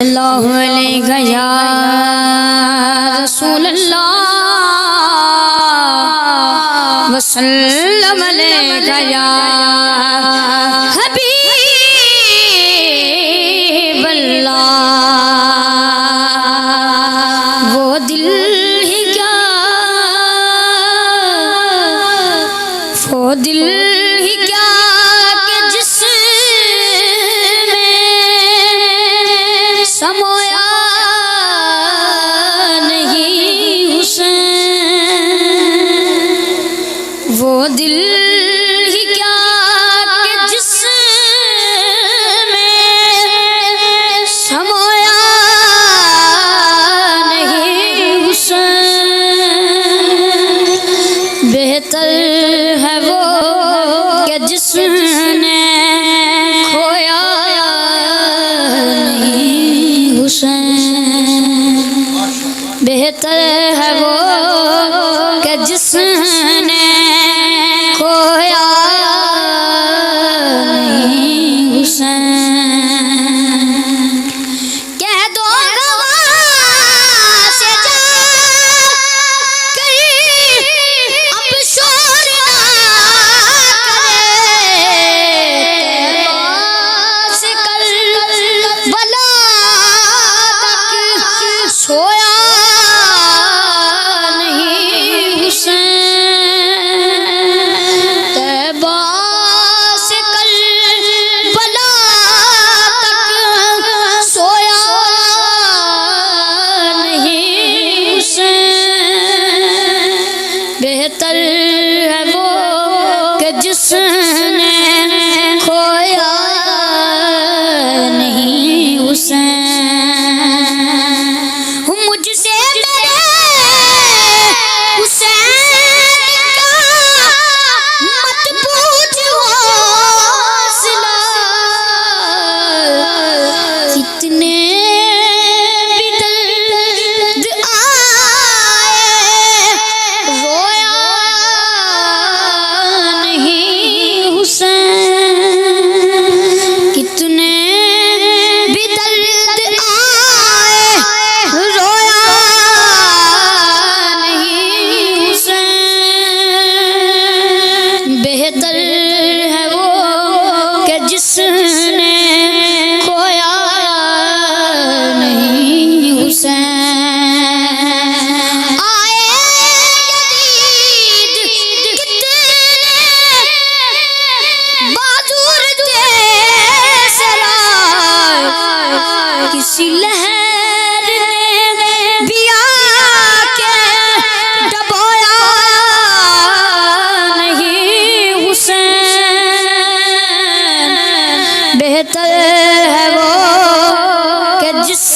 अल्लाह अलैका या रसूल अल्लाह वसल्लम अलैका या हबीब अल्लाह। वो दिल ही क्या, वो दिल ही क्या कि जिसमें समोया नहीं हुसैन। वो दिल ही क्या कि जिसमें समोया नहीं हुसैन। बेहतर है वो कि जिसने खोया नहीं हुसैन। बेहतर है वो कि जिसने खोया नहीं हुसैन। कह दो गवाह से जा अब शोर ना करे, से कल बला तक सोया नहीं हुसैन। तैबा से कल बला तक सोया नहीं हुसैन। बेहतर है वो कि जिसने खोया नहीं हुसैन। मुझसे मेरे हुसैन का मत पूछो हौसला। कितने भी दर्द आए रोया नहीं हुसैन। कितने भी दर्द आए रोया नहीं हुसैन। बेहतर है वो कि जिसने खोया नहीं हुसैन। आए यजीद कितने बाजूर जैसे राय, किसी लहर ने भी आके डबोया नहीं हुसैन। बेहतर है वो कि जिस